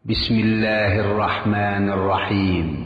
بسم الله الرحمن الرحيم.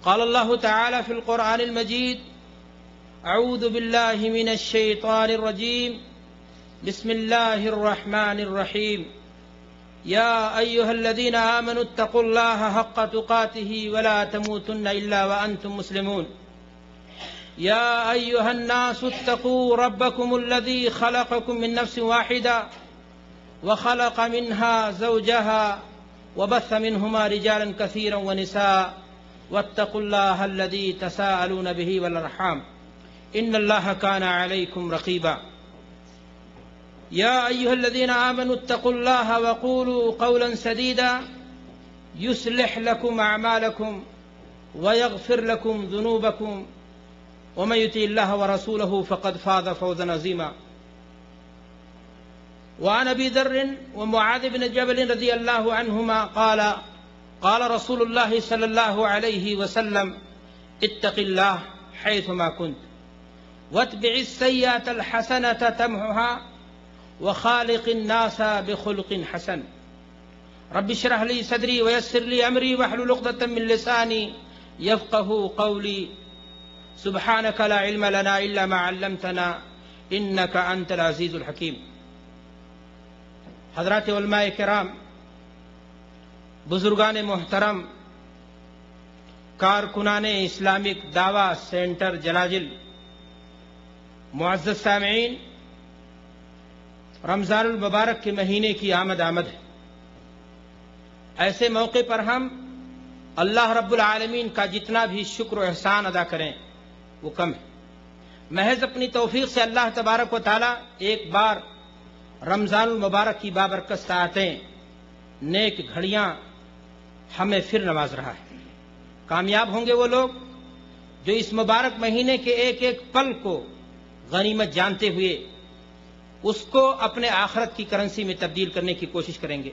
قال الله تعالى في القرآن المجيد: أعوذ بالله من الشيطان الرجيم. بسم الله الرحمن الرحيم. يا أيها الذين آمنوا اتقوا الله حق تقاته ولا تموتن إلا وأنتم مسلمون. يا أيها الناس اتقوا ربكم الذي خلقكم من نفس واحدة وخلق منها زوجها وبث منهما رجالا كثيرا ونساء واتقوا الله الذي تساءلون به والأرحام إن الله كان عليكم رقيبا. يا أيها الذين آمنوا اتقوا الله وقولوا قولا سديدا يصلح لكم أعمالكم ويغفر لكم ذنوبكم ومن يطع الله ورسوله فقد فاز فوزا عظيما. وعن أبي ذر ومعاذ بن جبل رضي الله عنهما قال: قال رسول الله صلى الله عليه وسلم: اتق الله حيثما كنت واتبع السيئة الحسنة تمحها وخالق الناس بخلق حسن. رب اشرح لي صدري ويسر لي أمري واحلل عقدة من لساني يفقه قولي. سبحانك لا علم لنا إلا ما علمتنا إنك أنت العزيز الحكيم. حضرات علماء کرام، بزرگان محترم، کارکنان اسلامک دعویٰ سینٹر جلاجل، معزز سامعین، رمضان المبارک کے مہینے کی آمد ہے۔ ایسے موقع پر ہم اللہ رب العالمین کا جتنا بھی شکر و احسان ادا کریں وہ کم ہے۔ محض اپنی توفیق سے اللہ تبارک و تعالی ایک بار رمضان المبارک کی بابرکت ساعتیں، نیک گھڑیاں ہمیں پھر نواز رہا ہے۔ کامیاب ہوں گے وہ لوگ جو اس مبارک مہینے کے ایک ایک پل کو غنیمت جانتے ہوئے اس کو اپنے آخرت کی کرنسی میں تبدیل کرنے کی کوشش کریں گے۔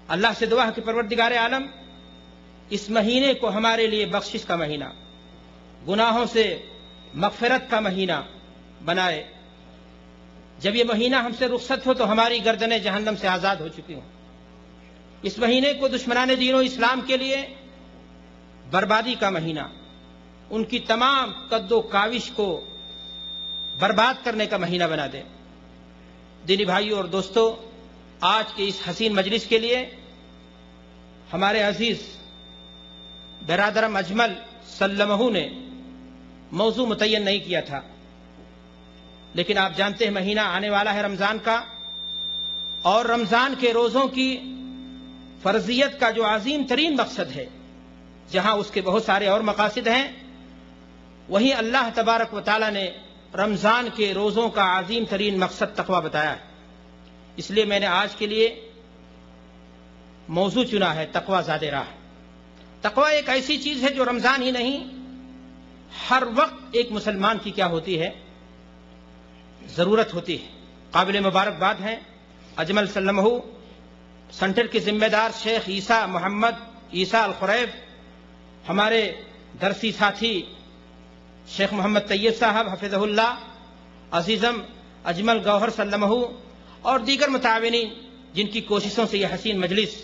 اللہ سے دعا ہے کہ پروردگار عالم اس مہینے کو ہمارے لیے بخشش کا مہینہ، گناہوں سے مغفرت کا مہینہ بنائے۔ جب یہ مہینہ ہم سے رخصت ہو تو ہماری گردنیں جہنم سے آزاد ہو چکی ہوں۔ اس مہینے کو دشمنان دین و اسلام کے لیے بربادی کا مہینہ، ان کی تمام قد و کاوش کو برباد کرنے کا مہینہ بنا دے۔ دینی بھائیوں اور دوستو، آج کے اس حسین مجلس کے لیے ہمارے عزیز برادرم اجمل سلمہ نے موضوع متعین نہیں کیا تھا، لیکن آپ جانتے ہیں مہینہ آنے والا ہے رمضان کا، اور رمضان کے روزوں کی فرضیت کا جو عظیم ترین مقصد ہے، جہاں اس کے بہت سارے اور مقاصد ہیں، وہیں اللہ تبارک و تعالی نے رمضان کے روزوں کا عظیم ترین مقصد تقویٰ بتایا ہے۔ اس لیے میں نے آج کے لیے موضوع چنا ہے تقویٰ زاد راہ۔ تقویٰ ایک ایسی چیز ہے جو رمضان ہی نہیں، ہر وقت ایک مسلمان کی کیا ہوتی ہے؟ ضرورت ہوتی ہے۔ قابل مبارکباد ہیں اجمل سلمہ سینٹر کے ذمہ دار شیخ عیسیٰ محمد عیسیٰ الخریف، ہمارے درسی ساتھی شیخ محمد طیب صاحب حفظہ اللہ، عزیزم اجمل گوہر سلمہ، اور دیگر متعاونین جن کی کوششوں سے یہ حسین مجلس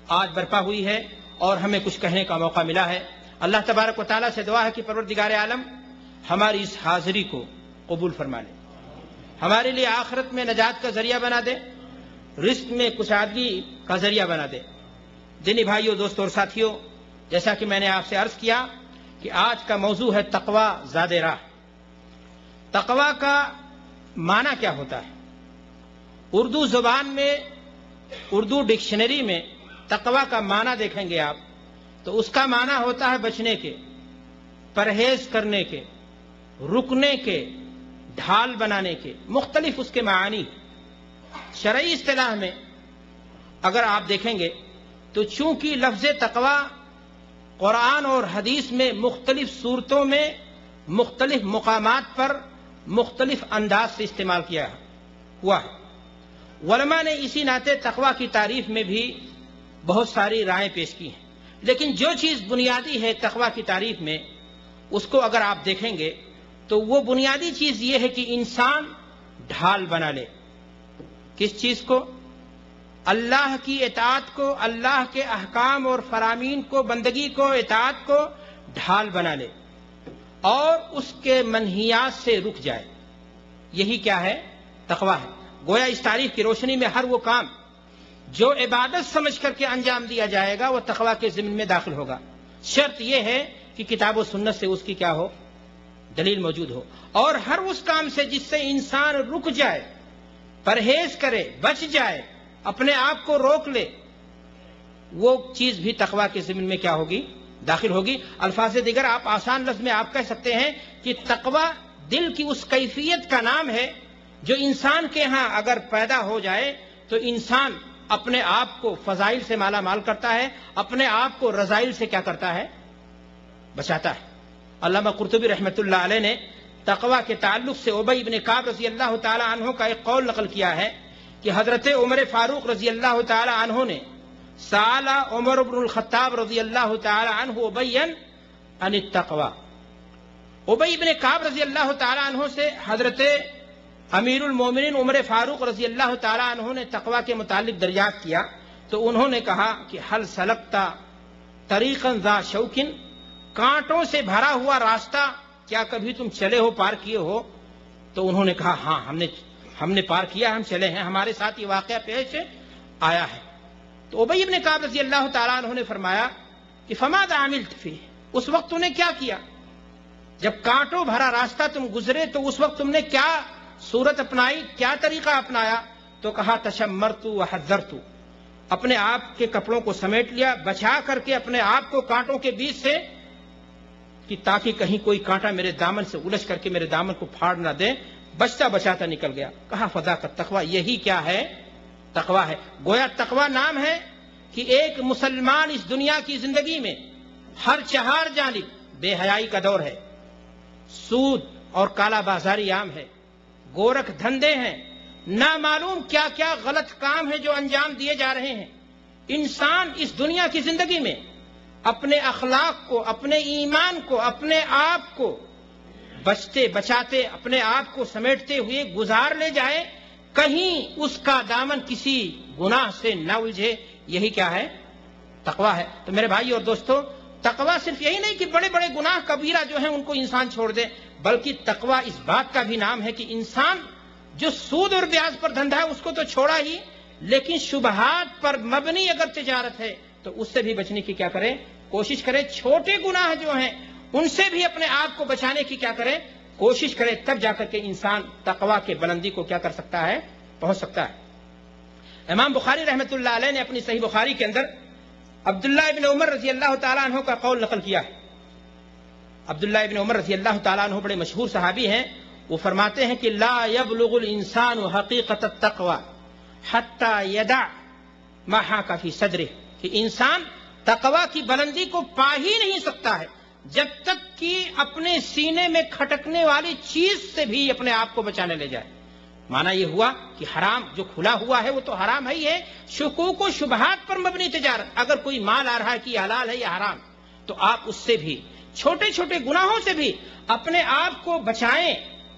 آج برپا ہوئی ہے اور ہمیں کچھ کہنے کا موقع ملا ہے۔ اللہ تبارک و تعالیٰ سے دعا ہے کہ پروردگار عالم ہماری اس حاضری کو قبول فرما لے، ہمارے لیے آخرت میں نجات کا ذریعہ بنا دے، رزق میں کشادگی کا ذریعہ بنا دے۔ دینی بھائیوں، دوستوں اور ساتھیوں، جیسا کہ میں نے آپ سے عرض کیا کہ آج کا موضوع ہے تقوی زاد راہ۔ تقوی کا معنی کیا ہوتا ہے؟ اردو زبان میں، اردو ڈکشنری میں تقوی کا معنی دیکھیں گے آپ تو اس کا معنی ہوتا ہے بچنے کے، پرہیز کرنے کے، رکنے کے، ڈھال بنانے کے، مختلف اس کے معانی۔ شرعی اصطلاح میں اگر آپ دیکھیں گے تو چونکہ لفظ تقوی قرآن اور حدیث میں مختلف صورتوں میں مختلف مقامات پر مختلف انداز سے استعمال کیا ہوا ہے، علماء نے اسی ناطے تقوی کی تعریف میں بھی بہت ساری رائیں پیش کی ہیں، لیکن جو چیز بنیادی ہے تقوی کی تعریف میں اس کو اگر آپ دیکھیں گے تو وہ بنیادی چیز یہ ہے کہ انسان ڈھال بنا لے۔ کس چیز کو؟ اللہ کی اطاعت کو، اللہ کے احکام اور فرامین کو، بندگی کو، اطاعت کو ڈھال بنا لے اور اس کے منہیات سے رک جائے۔ یہی کیا ہے؟ تقوی ہے۔ گویا اس تعریف کی روشنی میں ہر وہ کام جو عبادت سمجھ کر کے انجام دیا جائے گا وہ تقوی کے ضمن میں داخل ہوگا۔ شرط یہ ہے کہ کتاب و سنت سے اس کی کیا ہو؟ دلیل موجود ہو۔ اور ہر اس کام سے جس سے انسان رک جائے، پرہیز کرے، بچ جائے، اپنے آپ کو روک لے، وہ چیز بھی تقوی کے ضمن میں کیا ہوگی؟ داخل ہوگی۔ الفاظ دیگر آپ آسان لفظ میں آپ کہہ سکتے ہیں کہ تقوی دل کی اس کیفیت کا نام ہے جو انسان کے ہاں اگر پیدا ہو جائے تو انسان اپنے آپ کو فضائل سے مالا مال کرتا ہے، اپنے آپ کو رذائل سے کیا کرتا ہے؟ بچاتا ہے۔ علامہ قرطبی رحمۃ اللہ علیہ نے تقوی کے تعلق سے ابی بن کعب رضی اللہ تعالی عنہ کا ایک قول نقل کیا ہے کہ حضرت عمر فاروق رضی اللہ تعالی عنہ نے سأل عمر بن الخطاب رضی اللہ تعالی عنہ ابی عن التقوی، ابی بن کعب رضی اللہ تعالی عنہ سے حضرت امیر المومنین عمر فاروق رضی اللہ تعالی عنہ نے تقوی کے متعلق دریافت کیا تو انہوں نے کہا کہ حل سلکتا طریقا ذا شوکن، کانٹوں سے بھرا ہوا راستہ کیا کبھی تم چلے ہو، پار کیے ہو؟ تو انہوں نے کہا ہاں ہم نے پار کیا، ہم چلے ہیں، ہمارے ساتھ یہ واقعہ پیش آیا ہے۔ تو ابی بن کعب رضی اللہ تعالیٰ عنہ نے فرمایا کہ فماذا عملت فیہ، اس وقت تم نے کیا کیا؟ جب کانٹوں بھرا راستہ تم گزرے تو اس وقت تم نے کیا صورت اپنائی، کیا طریقہ اپنایا؟ تو کہا تشمرت وحذرت، اپنے آپ کے کپڑوں کو سمیٹ لیا، بچا کر کے اپنے آپ کو کانٹوں کے بیچ سے کہ تاکہ کہیں کوئی کانٹا میرے دامن سے الجھ کر کے میرے دامن کو پھاڑ نہ دے، بچتا بچاتا نکل گیا۔ کہا فذاک تقوی، یہی کیا ہے؟ تقوی ہے۔ گویا تقوی نام ہے کہ ایک مسلمان اس دنیا کی زندگی میں ہر چہار جانب بے حیائی کا دور ہے، سود اور کالا بازاری عام ہے، گورکھ دھندے ہیں، نامعلوم کیا کیا غلط کام ہے جو انجام دیے جا رہے ہیں۔ انسان اس دنیا کی زندگی میں اپنے اخلاق کو، اپنے ایمان کو، اپنے آپ کو بچتے بچاتے، اپنے آپ کو سمیٹتے ہوئے گزار لے جائے، کہیں اس کا دامن کسی گناہ سے نہ الجھے، یہی کیا ہے؟ تقوی ہے۔ تو میرے بھائی اور دوستو، تقوی صرف یہی نہیں کہ بڑے بڑے گناہ کبیرہ جو ہیں ان کو انسان چھوڑ دے، بلکہ تقوی اس بات کا بھی نام ہے کہ انسان جو سود اور بیاج پر دھندا ہے اس کو تو چھوڑا ہی، لیکن شبہات پر مبنی اگر تجارت ہے تو اس سے بھی بچنے کی کیا کرے؟ کوشش کرے۔ چھوٹے گناہ جو ہیں ان سے بھی اپنے آپ کو بچانے کی کیا کرے؟ کوشش کرے، تب جا کر کے انسان تقوی کے بلندی کو کیا کر سکتا ہے؟ پہنچ سکتا ہے۔ امام بخاری رحمۃ اللہ علیہ نے اپنی صحیح بخاری کے اندر عبداللہ ابن عمر رضی اللہ تعالیٰ عنہ کا قول نقل کیا ہے۔ عبداللہ ابن عمر رضی اللہ تعالیٰ عنہ بڑے مشہور صحابی ہیں، وہ فرماتے ہیں کہ لا يبلغ الانسان حقیقت التقوی حتی یدع ما حاک فی صدرہ، کہ انسان تقوی کی بلندی کو پا ہی نہیں سکتا ہے جب تک کہ اپنے سینے میں کھٹکنے والی چیز سے بھی اپنے آپ کو بچانے لے جائے۔ معنی یہ ہوا کہ حرام جو کھلا ہوا ہے وہ تو حرام ہے ہی ہے، شکوک و شبہات پر مبنی تجارت، اگر کوئی مال آ رہا ہے کہ یہ حلال ہے یا حرام، تو آپ اس سے بھی، چھوٹے چھوٹے گناہوں سے بھی اپنے آپ کو بچائیں،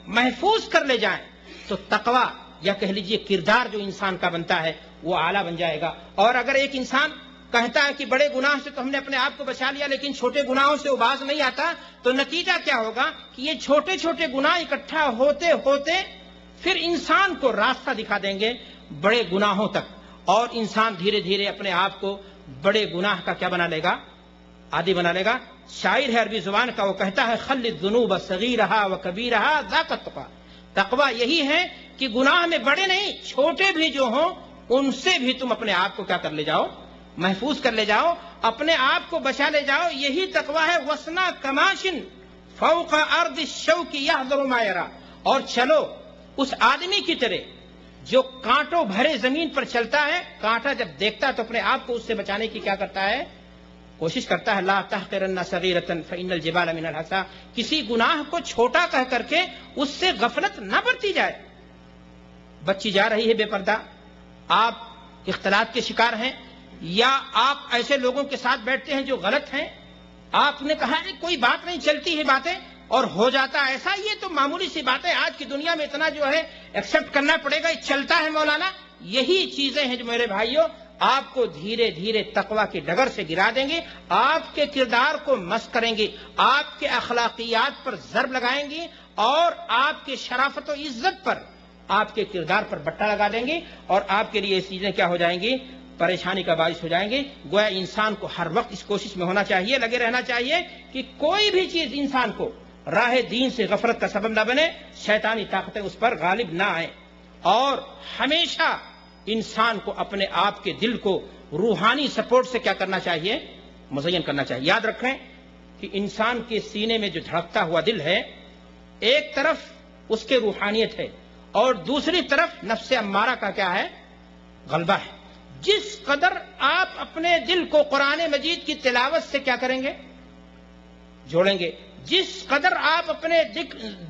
محفوظ کر لے جائیں، تو تقوی یا کہہ لیجئے کردار جو انسان کا بنتا ہے وہ اعلیٰ بن جائے گا۔ اور اگر ایک انسان کہتا ہے کہ بڑے گناہ سے تو ہم نے اپنے آپ کو بچا لیا لیکن چھوٹے گناہوں سے وہ باز نہیں آتا، تو نتیجہ کیا ہوگا کہ یہ چھوٹے چھوٹے گناہ اکٹھا ہوتے ہوتے پھر انسان کو راستہ دکھا دیں گے بڑے گناہوں تک، اور انسان دھیرے دھیرے اپنے آپ کو بڑے گناہ کا کیا بنا لے گا؟ عادی بنا لے گا۔ شاعر ہے عربی زبان کا، وہ کہتا ہے خل الذنوب صغیرہا و کبیرہا ذاک التقوی، تقوی یہی ہے کہ گناہ میں بڑے نہیں چھوٹے بھی جو ہوں ان سے بھی تم اپنے آپ کو کیا کر لے جاؤ، محفوظ کر لے جاؤ، اپنے آپ کو بچا لے جاؤ، یہی تقوی ہے۔ وسنا کماشن فوق ارض الشوک یحذر ما یرا، اور چلو اس آدمی کی طرح جو کانٹوں بھرے زمین پر چلتا ہے، کانٹا جب دیکھتا ہے تو اپنے آپ کو اس سے بچانے کی کیا کرتا ہے، کوشش کرتا ہے۔ لا تحقرن صغیرۃ فإن الجبال من الحصى، کسی گناہ کو چھوٹا کہہ کر کے اس سے غفلت نہ برتی جائے۔ بچی جا رہی ہے بے پردہ، آپ اختلاط کے شکار ہیں، یا آپ ایسے لوگوں کے ساتھ بیٹھتے ہیں جو غلط ہیں، آپ نے کہا ہے کوئی بات نہیں، چلتی ہے باتیں اور ہو جاتا ایسا، یہ تو معمولی سی بات ہے، آج کی دنیا میں اتنا جو ہے ایکسپٹ کرنا پڑے گا، یہ چلتا ہے مولانا۔ یہی چیزیں ہیں جو میرے بھائیوں آپ کو دھیرے دھیرے تقوی کی ڈگر سے گرا دیں گی، آپ کے کردار کو مس کریں گی، آپ کے اخلاقیات پر ضرب لگائیں گی، اور آپ کے شرافت و عزت پر، آپ کے کردار پر بٹا لگا دیں گی، اور آپ کے لیے یہ چیزیں کیا ہو جائیں گی، پریشانی کا باعث ہو جائیں گے۔ گویا انسان کو ہر وقت اس کوشش میں ہونا چاہیے، لگے رہنا چاہیے کہ کوئی بھی چیز انسان کو راہ دین سے غفلت کا سبب نہ بنے، شیطانی طاقتیں اس پر غالب نہ آئیں، اور ہمیشہ انسان کو اپنے آپ کے دل کو روحانی سپورٹ سے کیا کرنا چاہیے، مزین کرنا چاہیے۔ یاد رکھیں کہ انسان کے سینے میں جو دھڑکتا ہوا دل ہے، ایک طرف اس کے روحانیت ہے اور دوسری طرف نفس امارہ کا کیا ہے، غلبہ ہے۔ جس قدر آپ اپنے دل کو قرآن مجید کی تلاوت سے کیا کریں گے، جوڑیں گے، جس قدر آپ اپنے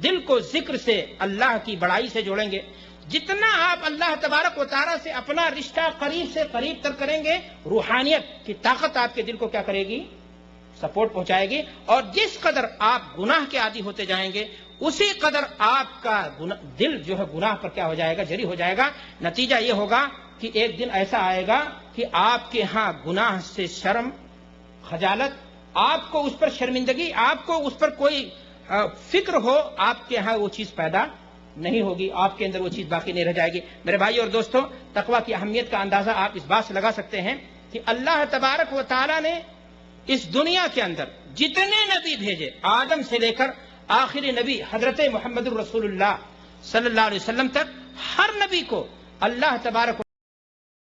دل کو ذکر سے، اللہ کی بڑائی سے جوڑیں گے، جتنا آپ اللہ تبارک و تعالیٰ سے اپنا رشتہ قریب سے قریب تر کریں گے، روحانیت کی طاقت آپ کے دل کو کیا کرے گی، سپورٹ پہنچائے گی، اور جس قدر آپ گناہ کے عادی ہوتے جائیں گے اسی قدر آپ کا دل جو ہے گناہ پر کیا ہو جائے گا، جری ہو جائے گا۔ نتیجہ یہ ہوگا کہ ایک دن ایسا آئے گا کہ آپ کے ہاں گناہ سے شرم، خجالت، آپ کو اس پر شرمندگی، آپ کو اس پر کوئی فکر ہو، آپ کے ہاں وہ چیز پیدا نہیں ہوگی، آپ کے اندر وہ چیز باقی نہیں رہ جائے گی۔ میرے بھائی اور دوستوں، تقویٰ کی اہمیت کا اندازہ آپ اس بات سے لگا سکتے ہیں کہ اللہ تبارک و تعالیٰ نے اس دنیا کے اندر جتنے نبی بھیجے، آدم سے لے کر آخری نبی حضرت محمد الرسول اللہ صلی اللہ علیہ وسلم تک، ہر نبی کو اللہ تبارک